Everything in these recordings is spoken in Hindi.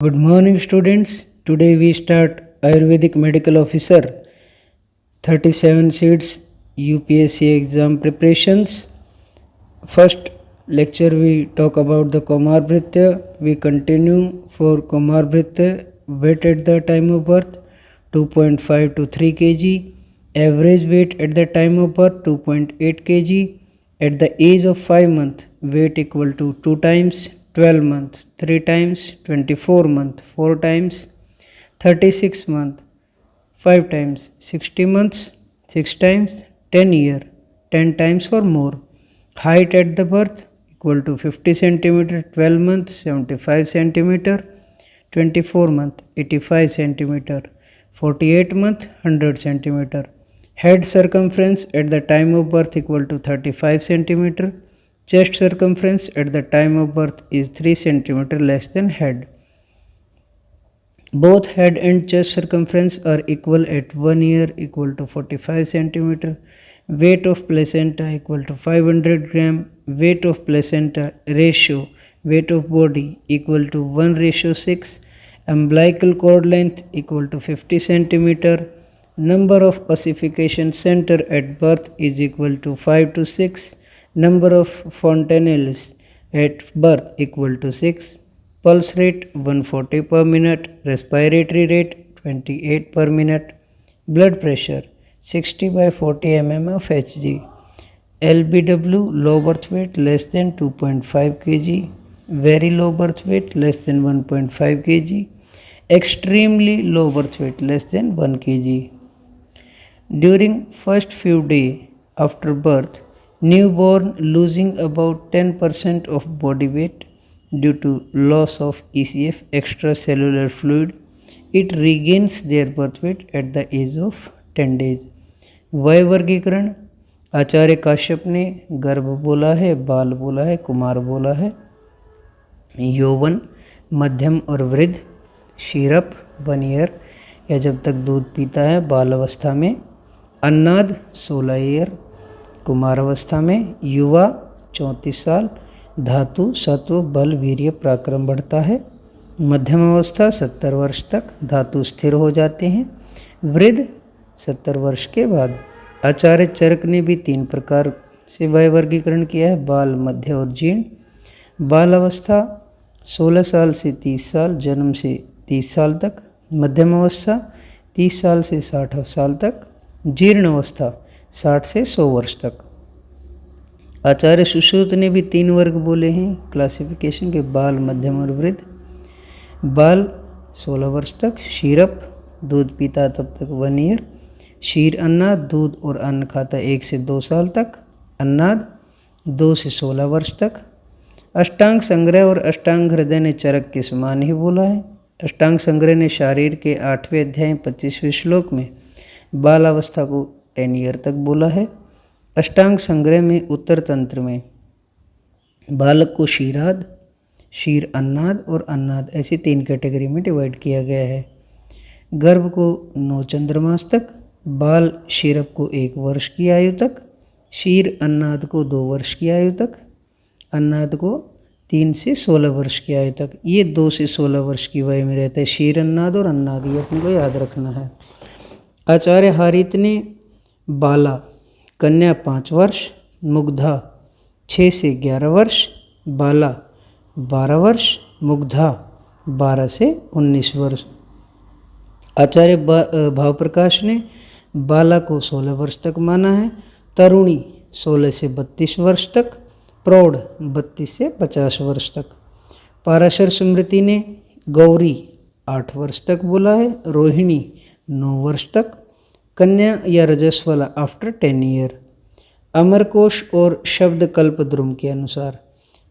Good morning, students. Today we start Ayurvedic Medical Officer 37 sheets UPSC exam preparations. First lecture we talk about the Komarbhritya. We continue for Komarbhritya. Weight at the time of birth 2.5 to 3 kg. Average weight at the time of birth 2.8 kg. At the age of 5 months, weight equal to 2 times 12 months, 3 times 24 months, 4 times 36 months, 5 times 60 months, 6 times 10 year, 10 times or more. Height at the birth equal to 50 centimeter, 12 months 75 centimeter, 24 month 85 centimeter, 48 month 100 centimeter. Head circumference at the time of birth equal to 35 centimeter. Chest circumference at the time of birth is 3 centimeter less than head. Both head and chest circumference are equal at 1 year equal to 45 centimeter. Weight of placenta equal to 500 gram. Weight of placenta ratio weight of body equal to 1:6. Umbilical cord length equal to 50 centimeter. Number of ossification center at birth is equal to 5 to 6. Number of fontanelles at birth equal to 6. Pulse rate 140 per minute. Respiratory rate 28 per minute. Blood pressure 60 by 40 mm of Hg. LBW low birth weight less than 2.5 kg. Very low birth weight less than 1.5 kg. Extremely low birth weight less than 1 kg. During first few days after birth, newborn losing about 10% of body weight due to loss of ECF extracellular fluid. It regains their birth weight at the age of 10 days. वय वर्गीकरण आचार्य काश्यप ने गर्भ बोला है, बाल बोला है, कुमार बोला है, यौवन, मध्यम और वृद्ध, शीरप 1 ईयर या जब तक दूध पीता है बाल अवस्था में, अन्नाद 16 ईयर, कुमार अवस्था में, युवा 34 साल, धातु सत्व बल वीर्य पराक्रम बढ़ता है, मध्यम अवस्था 70 वर्ष तक धातु स्थिर हो जाते हैं, वृद्ध 70 वर्ष के बाद। आचार्य चरक ने भी 3 प्रकार से वय वर्गीकरण किया है, बाल, मध्य और जीर्ण। बाल अवस्था 16 साल से 30 साल, जन्म से 30 साल तक, मध्यम अवस्था 30 साल से 60 साल तक, जीर्ण अवस्था 60 से 100 वर्ष तक। आचार्य सुश्रुत ने भी 3 वर्ग बोले हैं क्लासिफिकेशन के, बाल, मध्यम और वृद्ध। बाल 16 वर्ष तक, शीरप दूध पीता तब तक 1 ईयर, शीर अन्नाद दूध और अन्न खाता 1 से 2 साल तक, अन्नाद 2 से 16 वर्ष तक। अष्टांग संग्रह और अष्टांग हृदय ने चरक के समान ही बोला है। अष्टांग संग्रह ने शारीर के 8वें अध्याय 25वें श्लोक में बाल अवस्था को 10 ईयर तक बोला है। अष्टांग संग्रह में उत्तर तंत्र में बालक को शीराद, शीर अन्नाद और अन्नाद ऐसी 3 कैटेगरी में डिवाइड किया गया है। गर्भ को 9 चंद्रमास तक, बाल शीरप को 1 वर्ष की आयु तक, शीर अन्नाद को 2 वर्ष की आयु तक, अन्नाद को 3 से 16 वर्ष की आयु तक। ये 2 से 16 वर्ष की वय में रहता है शीर अन्नाद और अन्नाद, ये अपने को याद रखना है। आचार्य हारित ने बाला कन्या 5 वर्ष, मुग्धा 6 से 11 वर्ष, बाला 12 वर्ष, मुग्धा 12 से 19 वर्ष। आचार्य भावप्रकाश ने बाला को 16 वर्ष तक माना है, तरुणी 16 से 32 वर्ष तक, प्रौढ़ 32 से 50 वर्ष तक। पाराशर स्मृति ने गौरी 8 वर्ष तक बोला है, रोहिणी 9 वर्ष तक, कन्या या रजस्वला आफ्टर 10 ईयर। अमरकोश और शब्द कल्प द्रुम के अनुसार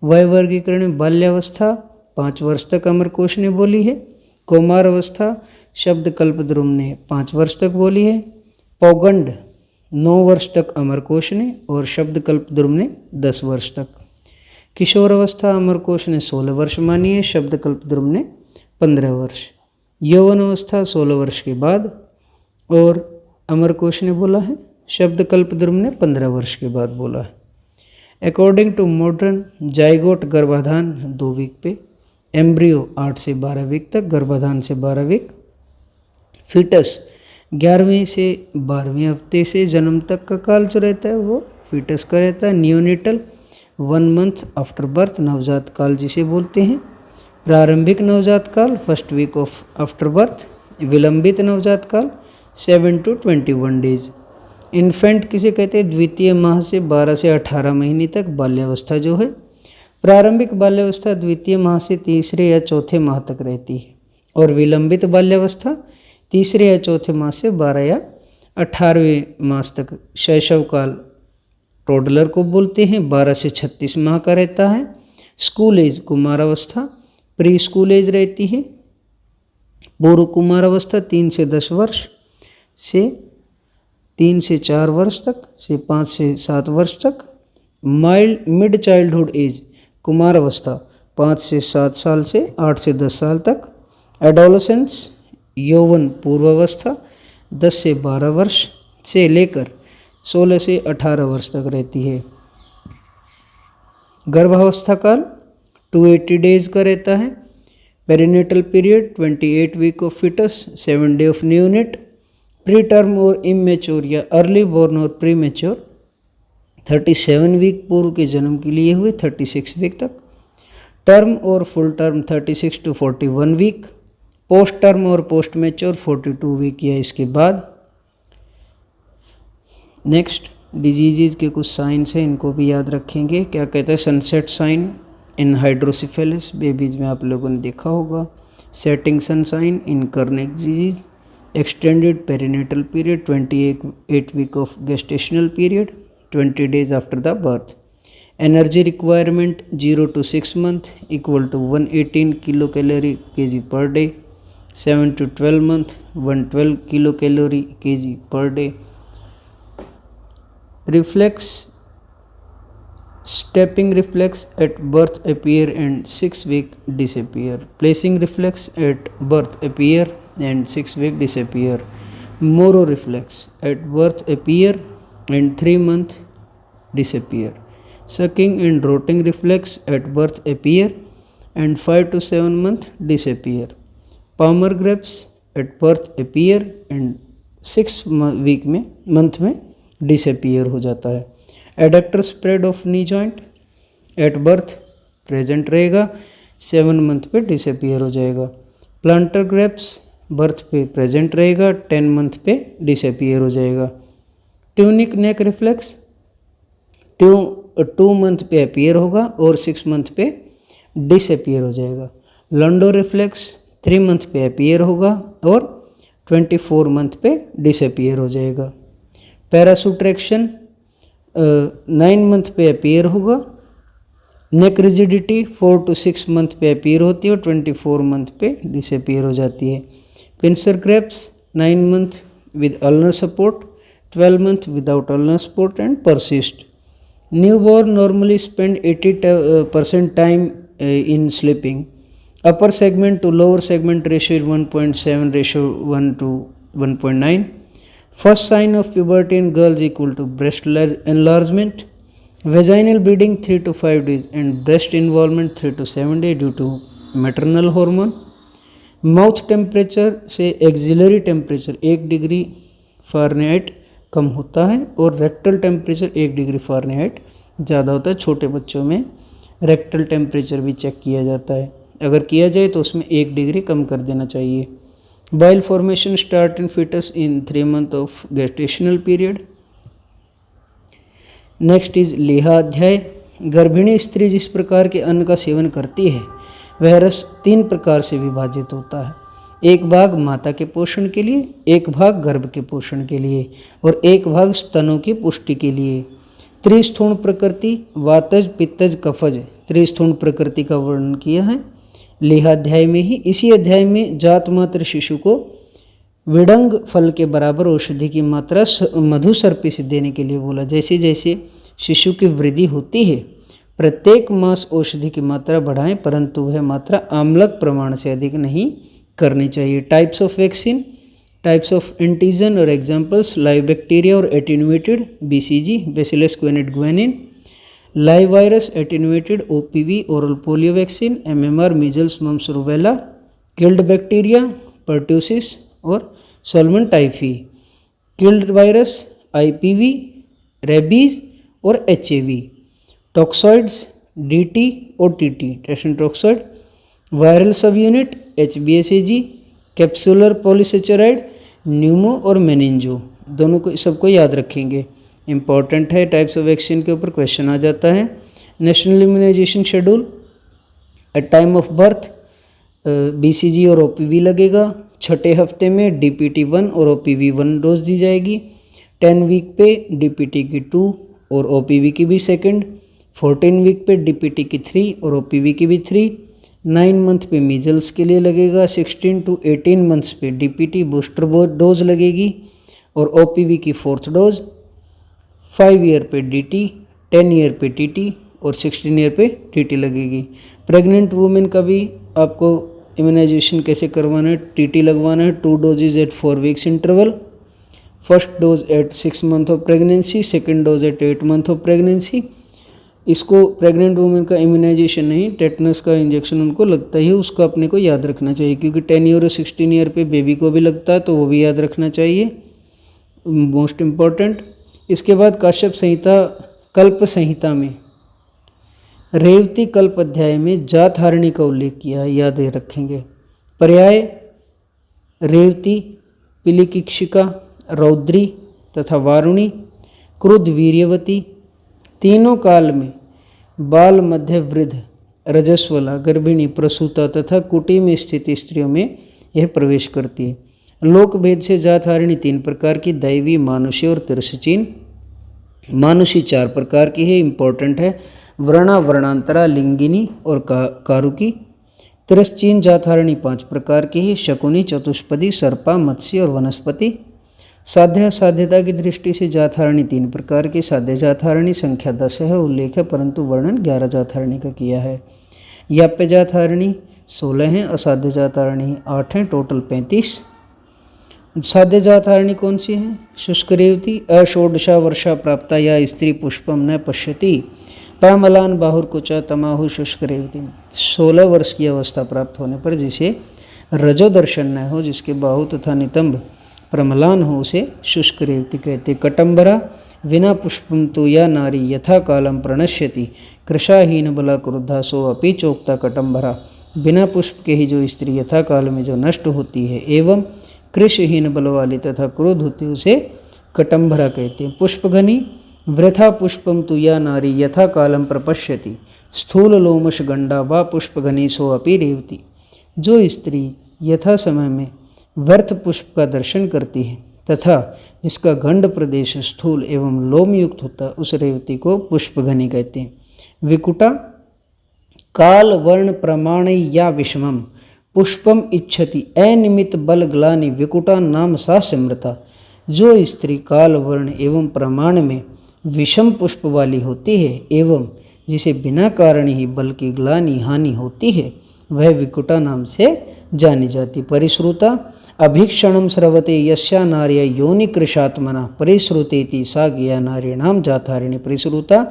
वय वर्गीकरण में बाल्यावस्था 5 वर्ष तक अमरकोश ने बोली है, कौमार अवस्था शब्द कल्प द्रुम ने 5 वर्ष तक बोली है, पौगंड 9 वर्ष तक अमरकोश ने और शब्द कल्प द्रुम ने 10 वर्ष तक। किशोर अवस्था अमरकोश ने 16 वर्ष मानी है, शब्द कल्प द्रुम ने 15 वर्ष। यौवन अवस्था 16 वर्ष के बाद और अमरकोश ने बोला है, शब्द कल्प द्रुम ने 15 वर्ष के बाद बोला है। अकॉर्डिंग टू मॉडर्न जाइगोट गर्भाधान 2 वीक पे, एम्ब्रियो 8 से 12 वीक तक, गर्भाधान से 12 वीक। फीटस 11वें से 12वें हफ्ते से जन्म तक का काल जो रहता है वो फीटस का रहता है। नियोनेटल 1 मंथ आफ्टर बर्थ, नवजात काल जिसे बोलते हैं। प्रारंभिक नवजात काल first week of after birth. विलंबित नवजात काल 7 to 21 डेज। इन्फेंट किसे कहते हैं? द्वितीय माह से 12 से 18 महीने तक बाल्यावस्था जो है। प्रारंभिक बाल्यावस्था द्वितीय माह से तीसरे या चौथे माह तक रहती है, और विलंबित बाल्यावस्था तीसरे या चौथे माह से 12 या 18वें मास तक। शैशव काल टोडलर को बोलते हैं, 12 से 36 माह का रहता है। स्कूल एज कुमारावस्था, प्री स्कूल एज रहती है। पूर्व कुमारावस्था 3 से 10 वर्ष से 3 से 4 वर्ष तक से 5 से 7 वर्ष तक। माइल्ड मिड चाइल्डहुड एज कुमारावस्था 5 से 7 साल से 8 से 10 साल तक। एडोलेसेंस यौवन पूर्वावस्था 10 से 12 वर्ष से लेकर 16 से 18 वर्ष तक रहती है। गर्भावस्था काल 280 डेज का रहता है। Perinatal period 28 week of fetus, 7 day of neonate. Preterm और इमेच्योर या अर्ली बोर्न और प्री मेच्योर 37 वीक पूर्व के जन्म के लिए हुए 36 वीक तक। टर्म और full term 36 to 41 week. Post term और पोस्ट मेच्योर 42 वीक या इसके बाद। नेक्स्ट डिजीज़ के कुछ साइंस हैं, इनको भी याद रखेंगे। क्या कहता है? Sunset sign in hydrocephalus babies में आप लोगों ने देखा होगा। Setting sun sign in kernicterus disease. Extended perinatal period 28 week of gestational period 20 days after the birth. Energy requirement 0 to 6 month equal to 118 kilocalorie kg per day. 7 to 12 month 112 kilocalorie kg per day. Reflex stepping reflex at birth appear and 6 week disappear. Placing reflex at birth appear and 6 week disappear. Moro reflex at birth appear and 3 month disappear. Sucking and rotting reflex at birth appear and 5 to 7 month disappear. Palmer grapes at birth appear and 6 week में month में disappear हो जाता है. Adductor spread of knee joint at birth present रहेगा, 7 month पे disappear हो जाएगा. Plantar grapes birth पे present रहेगा, 10 month पे disappear हो जाएगा. ट्यूनिक नेक रिफ्लेक्स 2 मंथ पे अपीयर होगा और 6 मंथ पे डिसअपीयर हो जाएगा. लंडो रिफ्लेक्स 3 मंथ पे अपीयर होगा और 24 मंथ पे डिसअपीयर हो जाएगा. पैरासूट्रेक्शन 9 मंथ पे अपीयर होगा. नेक रिजिडिटी 4 to 6 मंथ पे अपीयर होती है और 24 मंथ पे डिसअपीयर हो जाती है. Pincer grapes 9 month with ulnar support, 12 months without ulnar support and persist. Newborn normally spend 80% time in sleeping. Upper segment to lower segment ratio is 1.7 ratio 1 to 1.9. First sign of puberty in girls equal to breast enlargement. Vaginal bleeding 3 to 5 days and breast involvement 3 to 7 days due to maternal hormone. Mouth temperature से auxiliary temperature 1 डिग्री फ़ारेनहाइट कम होता है और रेक्टल टेम्परेचर 1 डिग्री फ़ारेनहाइट ज़्यादा होता है. छोटे बच्चों में रेक्टल टेम्परेचर भी चेक किया जाता है, अगर किया जाए तो उसमें 1 डिग्री कम कर देना चाहिए. Bile formation start in foetus in 3 months of gestational period. Next is लेहा अध्याय. गर्भिणी स्त्री जिस प्रकार के अन्न का सेवन करती है वह रस 3 प्रकार से विभाजित होता है. एक भाग माता के पोषण के लिए, एक भाग गर्भ के पोषण के लिए और एक भाग स्तनों की पुष्टि के लिए. त्रिस्थूण प्रकृति वातज पित्तज कफज त्रिस्थूण प्रकृति का वर्णन किया है लेहाध्याय में ही. इसी अध्याय में जात मात्र शिशु को विडंग फल के बराबर औषधि की मात्रा मधु सर्पी से देने के लिए बोला. जैसे जैसे शिशु की वृद्धि होती है प्रत्येक मास औषधि की मात्रा बढ़ाएं, परंतु वह मात्रा आम्लक प्रमाण से अधिक नहीं करनी चाहिए. Types of vaccine, types of antigen और एग्जांपल्स लाइव बैक्टीरिया और attenuated BCG bacillus क्विनेट guanine. Live virus, attenuated OPV oral polio vaccine, MMR measles mums rubella, killed bacteria pertussis और सॉल्मन typhi, killed virus IPv, rabies और एचएवी, टॉक्सॉइड्स डीटी और टीटी टेस्टन टॉक्सॉइड, वायरल सब यूनिट एचबीएसएजी, कैप्सुलर पॉलीसेचराइड, न्यूमो और मेनिंजो, दोनों को सबको याद रखेंगे, इंपॉर्टेंट है। टाइप्स ऑफ वैक्सीन के ऊपर क्वेश्चन आ जाता है। National immunization schedule, at time of birth BCG और ओपीवी लगेगा, छठे हफ्ते में डीपीटी 1 और ओपीवी 1 डोज दी जाएगी, 10 वीक पे डीपीटी की 2 और ओपीवी की भी सेकंड, 14 वीक पे डीपीटी की 3 और ओपीवी की भी 3, 9 मंथ पे मीजल्स के लिए लगेगा, 16 to 18 मंथ्स पे डीपीटी बूस्टर डोज लगेगी और ओपीवी की 4th डोज, 5 ईयर पे डीटी, 10 ईयर पे टीटी और 16 ईयर पे टीटी लगेगी। प्रेग्नेंट वुमेन का भी आपको इम्यूनाइजेशन कैसे करवाना है, टीटी लगवाना है, 2 doses at 4 weeks interval, first dose at 6 month of pregnancy, second dose at 8 month of pregnancy. इसको प्रेग्नेंट वुमेन का इम्यूनाइजेशन नहीं, टेटनस का इंजेक्शन उनको लगता ही, उसको अपने को याद रखना चाहिए, क्योंकि 10 ईयर और 16 ईयर पे बेबी को भी लगता है, तो वो भी याद रखना चाहिए, मोस्ट इम्पॉर्टेंट। इसके बाद काश्यप संहिता कल्प संहिता में रेवती कल्प अध्याय में जातहारिणी का उल्लेख किया है, याद रखेंगे। पर्याय रेवती, पिलिकिक्षिका, रौद्री तथा वारुणी, क्रुद्ध वीर्यवती, तीनों काल में बाल, मध्य, वृद्ध, रजस्वला, गर्भिणी, प्रसूता तथा कुटी में स्थित स्त्रियों में यह प्रवेश करती है। लोक भेद से जातहारिणी 3 प्रकार की, दैवी, मानुषी और तिरस्चीन। मानुषी 4 प्रकार की है, इंपॉर्टेंट है, वर्णा, वर्णांतरा, लिंगिनी और कारुकी। तिरस्चीन जातहारिणी 5 प्रकार की है, शकुनी, चतुष्पदी, सर्पा, मत्स्य और वनस्पति। साध्य साध्यता की दृष्टि से जातहारिणी 3 प्रकार की, साध्य जातहारिणी संख्या 10 है, उल्लेख है, परंतु वर्णन 11 जातहारिणी का किया है। याप्य जातहारिणी 16 हैं, असाध्य जातहारिणी 8 हैं, टोटल 35। साध्य जातहारिणी कौन सी है? शुष्क रेवती, अषोडशा वर्षा प्राप्ता या स्त्री पुष्पम न पश्यति, पामलान बाहुरकुचा तमाहु शुष्क रेवती। 16 वर्ष की अवस्था प्राप्त होने पर जिसे रजो दर्शन न हो, जिसके बाहु तथा नितंब प्रमलान हो, उसे शुष्क रेवती कहते। कटम्बरा, विना पुष्पम तो या नारी यथा कालम प्रणश्यति, कृशाहीन बला क्रुद्धा सो अपि चोक्ता कटम्बरा। बिना पुष्प के ही जो स्त्री यथा काल में जो नष्ट होती है एवं कृषहीन बल वाली तथा क्रोध होती है, उसे कटम्बरा कहते हैं। पुष्पघनी, वृथा पुष्पम तु या नारी यथा कालम प्रपश्यति, स्थूल लोमश गंडा वा पुष्पघनी सो अपि रेवती। जो स्त्री यथा समय में व्यर्थ पुष्प का दर्शन करती है तथा जिसका गंड प्रदेश स्थूल एवं लोम युक्त होता है, उस रेवती को पुष्पघनी कहते हैं। विकुटा, काल वर्ण प्रमाण या विषमम पुष्पम इच्छति अनिमित बल ग्लानि विकुटा नाम सा समृता। जो स्त्री काल वर्ण एवं प्रमाण में विषम पुष्प वाली होती है एवं जिसे बिना कारण ही बल की ग्लानि हानि होती है, वह विकुटा नाम से जानी जाती। परिश्रुता, अभीक्षणम स्रवते यस्या नार्य योनि कृशात्मना परिश्रुतेति सा गया नारीणाम जातहारिणी। परिश्रुता,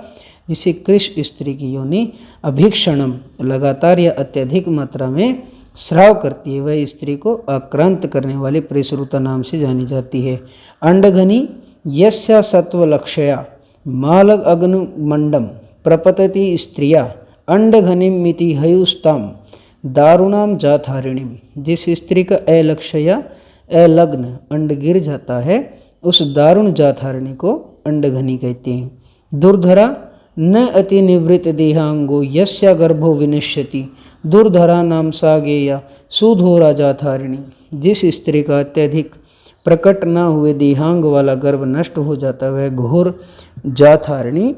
जिसे कृष स्त्री की योनि अभीक्षणम लगातार या अत्यधिक मात्रा में स्राव करती है, वह स्त्री को आक्रांत करने वाली परिश्रुता नाम से जानी जाती है। अंडघनी, यस्या सत्वलक्षया मालग अग्निमंडम प्रपतति स्त्रिया अंडघनिमिति हयुस्ताम दारुणाम जातहारिणीम। जिस स्त्री का अलक्ष्य या अलग्न अंड गिर जाता है, उस दारुण जातहारिणी को अंडघनी कहते हैं। दुर्धरा, न अति निवृत्त देहांगो यस्या गर्भो विनश्यति दुर्धरा नाम सा गेया सुधोरा जातहारिणी। जिस स्त्री का अत्यधिक प्रकट न हुए देहांग वाला गर्भ नष्ट हो जाता है, वह घोर जातहारिणी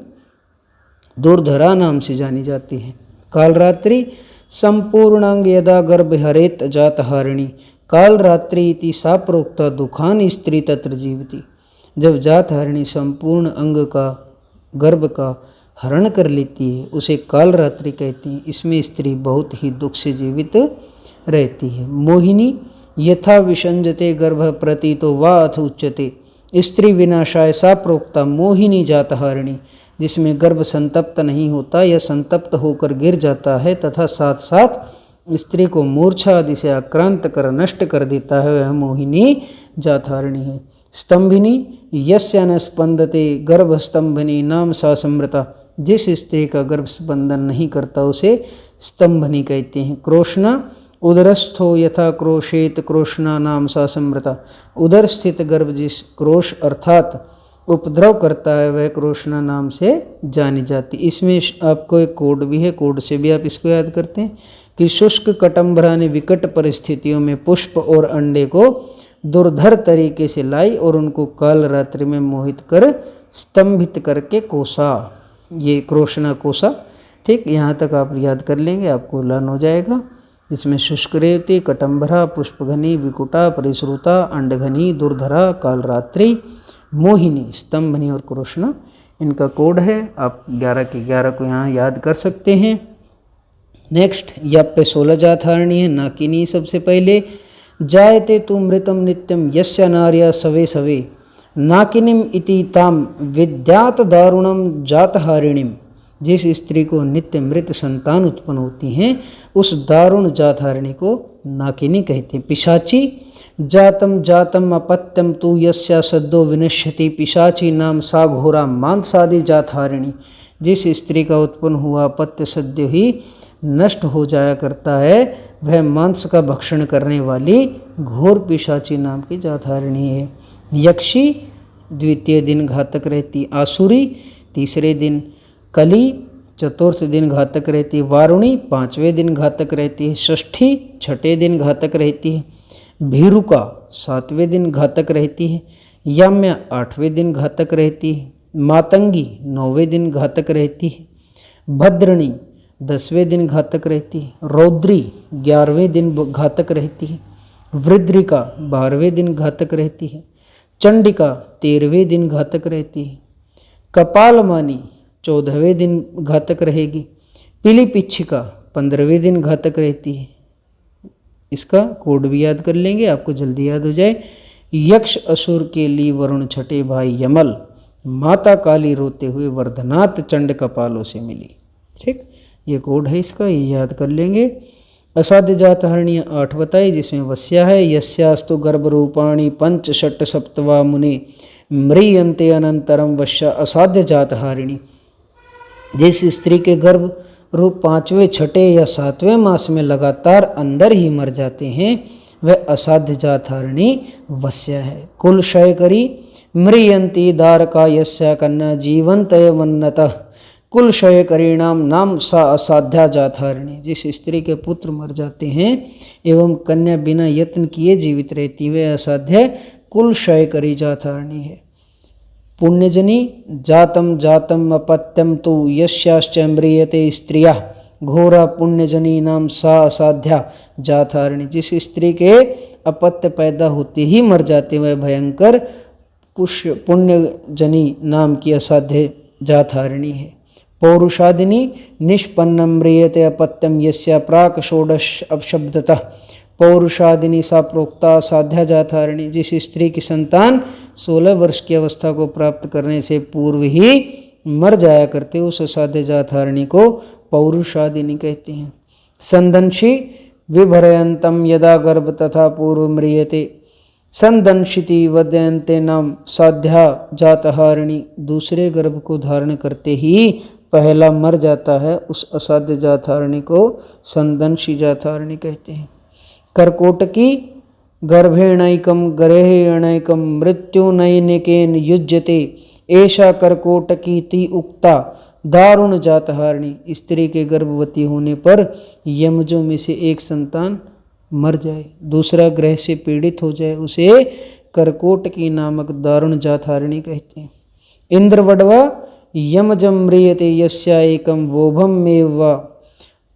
दुर्धरा नाम से जानी जाती है। कालरात्रि, संपूर्णांग यदा गर्भ हरेत जातहारिणी कालरात्रि इति सा प्रोक्ता दुखान स्त्री तत्र जीवती। जब जातहारिणी संपूर्ण अंग का गर्भ का हरण कर लेती है, उसे कालरात्रि कहती हैं। इसमें स्त्री बहुत ही दुख से जीवित रहती है। मोहिनी, यथा विसंजते गर्भ प्रतीतो वा अथ उच्यते स्त्री विनाशाय सा प्रोक्ता मोहिनी जातहारिणी। जिसमें गर्भ संतप्त नहीं होता या संतप्त होकर गिर जाता है तथा साथ साथ स्त्री को मूर्छा आदि से आक्रांत कर नष्ट कर देता है, वह मोहिनी जातहारिणी है। स्तंभिनी यस्य न स्पंदते गर्भस्तंभनी नाम सा समृता, जिस स्त्री का गर्भ स्पंदन नहीं करता उसे स्तंभनी कहते हैं। क्रोशना उदरस्थो यथा क्रोशेत क्रोशना नाम सा समृता, उदर स्थित गर्भ जिस क्रोश अर्थात उपद्रव करता है वह क्रोशना नाम से जानी जाती। इसमें आपको एक कोड भी है, कोड से भी आप इसको याद करते हैं कि शुष्क कटम्बरा ने विकट परिस्थितियों में पुष्प और अंडे को दुर्धर तरीके से लाई और उनको काल रात्रि में मोहित कर स्तंभित करके कोसा, ये क्रोशना कोसा। ठीक, यहाँ तक आप याद कर लेंगे, आपको लन हो जाएगा। इसमें शुष्क रेवती, कटम्बरा, पुष्पघनी, विकुटा, परिश्रुता, अंडघनी, दुर्धरा, कालरात्रि, मोहिनी, स्तंभनी और क्रोशना इनका कोड है। आप 11 के 11 को यहाँ याद कर सकते हैं। नेक्स्ट यप पे 16 जातहारिणी है। नाकिनी सबसे पहले, जायते तु मृतम नित्यम यस्य नार्या सवे सवे, नाकिनीम इति ताम विद्यात दारुणम जातहारिणीम, जिस स्त्री को नित्य मृत संतान उत्पन्न होती हैं उस दारुण जातहारिणी को नाकिनी कहते हैं। पिशाची, जातम जातम अपत्यम तु यस्या सद्दो विनश्यति, पिशाची नाम सा घोरा मांसादि जातहारिणी, जिस स्त्री का उत्पन्न हुआ अपत्य सद्य ही नष्ट हो जाया करता है वह मांस का भक्षण करने वाली घोर पिशाची नाम की जातहारिणी है। यक्षी द्वितीय दिन घातक रहती, आसुरी तीसरे दिन, कली चतुर्थ दिन घातक रहती है, वारुणी पांचवें दिन घातक रहती है, षष्ठी छठे दिन घातक रहती है, भीरुका सातवें दिन घातक रहती है, याम्या आठवें दिन घातक रहती है, मातंगी 9वें दिन घातक रहती है, भद्रणी 10वें दिन घातक रहती है, रौद्री 11वें दिन घातक रहती है, वृद्रिका 12वें दिन घातक रहती है, चंडिका 13वें दिन घातक रहती है, कपालमानी 14वें दिन घातक रहेगी, पीली पिच्छिका 15वें दिन घातक रहती है। इसका कोड भी याद कर लेंगे, आपको जल्दी याद हो जाए। यक्ष असुर के लिए वरुण छठे भाई यमल, माता काली रोते हुए वर्धनाथ चंड कपालों से मिली। ठीक, ये कोड है इसका, ये याद कर लेंगे। असाध्य जातहारिणी 8 बताई, जिसमें वस्या है। यस्यास्तु गर्भ रूपाणी पंच षट सप्तवा मुने, म्रियंते अनंतरम वश्या असाध्य जातहारिणी, जिस स्त्री के गर्भ रूप 5वें, 6ठे या 7वें मास में लगातार अंदर ही मर जाते हैं वह असाध्य जातहारिणी वस्या है। कुल क्षय करी म्रियंती दारका यस्या कन्या जीवंतय वन्नतः, कुल क्षय करीणाम नाम सा असाध्या जातहारिणी, जिस स्त्री के पुत्र मर जाते हैं एवं कन्या बिना यत्न किए जीवित रहती वह असाध्य कुल क्षय करी जातहारिणी है। पुण्यजनी जातम जातम अपत्यम तो यस्याश्च म्रियते स्त्रिया, घोरा पुण्यजनी नाम सा असाध्या जातहारिणी, जिस स्त्री के अपत्य पैदा होते ही मर जाते वह भयंकर पुण्यजनी नाम की असाध्य जातहारिणी है। पौरुषादिनी निष्पन्नम म्रियते अपत्यम यस्या प्राक षोडश अपशब्दतः, पौरुषादिनी सा प्रोक्ता साध्या जातहारिणी, जिस स्त्री की संतान 16 वर्ष की अवस्था को प्राप्त करने से पूर्व ही मर जाया करते उस असाध्य जातहारिणी को पौरुषादिनी कहते हैं। संदंशी विभरयंतम यदा गर्भ तथा पूर्व म्रियते, संदंशिति वदयंते नाम साध्या जातहारिणी, दूसरे गर्भ को धारण करते ही पहला मर जाता है उस असाध्य जातहारिणी को संदंशी जातहारिणी कहते हैं। कर्कोटकी गर्भेणैकम गरेणैकम मृत्युनैनिकेन युज्यते, ऐसा कर्कोटकी ती उक्ता दारुण जातहारिणी, स्त्री के गर्भवती होने पर यमजों में से एक संतान मर जाए, दूसरा ग्रह से पीड़ित हो जाए, उसे कर्कोटकी नामक दारुण जातहारिणी कहते हैं। इंद्रवडवा यमजम म्रियते यस्या एकम वोभम मेव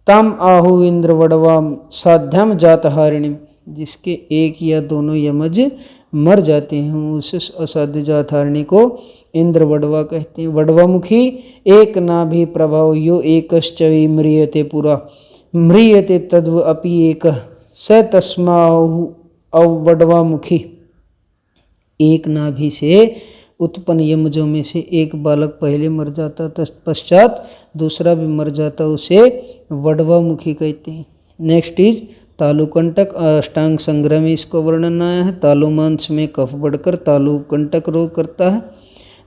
तम आहु इंद्रवडवाम साध्यम जातहारिणी, जिसके एक या दोनों यमज मर जाते हैं उस असाध्य जातहारिणी को इंद्रवडवा कहते हैं। वडवामुखी एक नाभि प्रभाव यो एकश्चवि म्रियते पुरा, म्रियते तद्व अपि एक स तस्माहु अवडवामुखी, एक नाभि से उत्पन्न यमजों में से एक बालक पहले मर जाता तत्पश्चात दूसरा भी मर जाता, उसे वडवामुखी कहते हैं। नेक्स्ट इज तालुकंटक। अष्टांग संग्रह में इसको वर्णन आया है। तालुमांस में कफ बढ़कर तालुकंटक रोग करता है,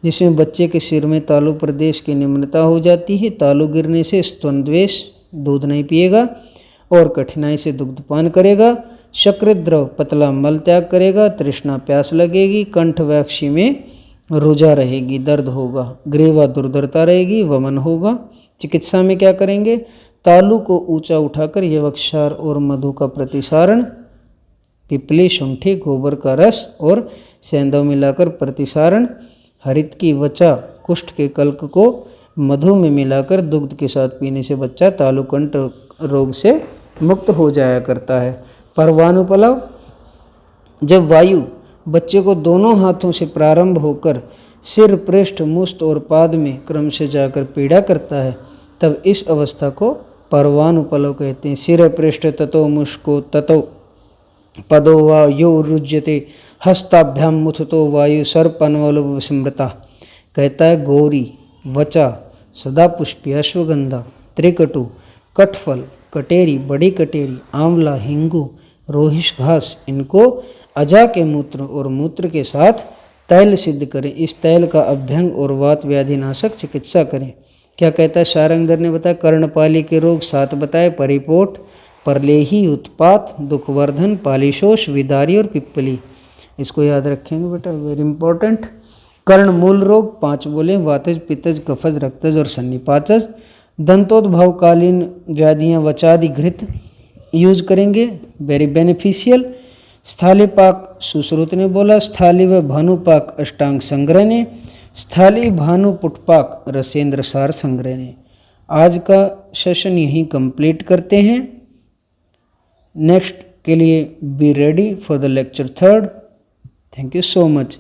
जिसमें बच्चे के सिर में तालु प्रदेश की निम्नता हो जाती है। तालु गिरने से स्तनद्वेष, दूध नहीं पिएगा और कठिनाई से दुग्धपान करेगा। शकृत द्रव, पतला मल त्याग करेगा। तृष्णा, प्यास लगेगी। कंठ वैक्षी में रुझा रहेगी, दर्द होगा। ग्रीवा, दुर्धरता रहेगी, वमन होगा। चिकित्सा में क्या करेंगे? तालु को ऊंचा उठाकर यवक्षार और मधु का प्रतिसारण, पिपली, शुंठी, गोबर का रस और सेंधव मिलाकर प्रतिसारण, हरित की वचा, कुष्ठ के कल्क को मधु में मिलाकर दुग्ध के साथ पीने से बच्चा तालुकंठ रोग से मुक्त हो जाया करता है। पर्वानुपलव, जब वायु बच्चे को दोनों हाथों से प्रारंभ होकर सिर, पृष्ठ, मुष्ट और पाद में क्रम से जाकर पीड़ा करता है, तब इस अवस्था को पर्वानुपलव कहते हैं। सिर पृष्ठ ततो मुष्को ततो पदो वा यो रुज्यते हस्ताभ्याम मुथतो वायु सर्पन्वलभ स्मृता। कहता है गौरी, वचा, सदापुष्पी, अश्वगंधा, त्रिकटु, कटफल, कटेरी, बड़ी कटेरी, आंवला, हिंगू, रोहिश घास, इनको अजा के मूत्र और मूत्र के साथ तैल सिद्ध करें। इस तैल का अभ्यंग और वात व्याधि नाशक चिकित्सा करें। क्या कहता है? शारंगधर ने बताया कर्णपाली के रोग 7 बताए। परिपोट, परलेही, उत्पात, दुखवर्धन, पालिशोष, विदारी और पिप्पली। इसको याद रखेंगे बेटा, वेरी इंपॉर्टेंट। कर्ण मूल रोग 5 बोले, वातज, पित्तज, कफज, रक्तज और सन्निपातज। दंतोद्भवकालीन व्याधियाँ वचादि घृत यूज करेंगे, वेरी बेनिफिशियल। स्थालीपाक सुश्रुत ने बोला, स्थाली व भानुपाक अष्टांग संग्रह ने, स्थाली भानु पुटपाक रसेंद्र सार संग्रह ने। आज का सेशन यहीं कंप्लीट करते हैं। नेक्स्ट के लिए be ready for the lecture 3rd। Thank you so much.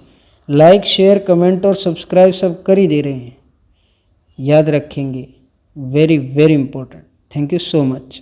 Like, share, comment और सब्सक्राइब सब कर ही दे रहे हैं, याद रखेंगे, very very important. Thank you so much.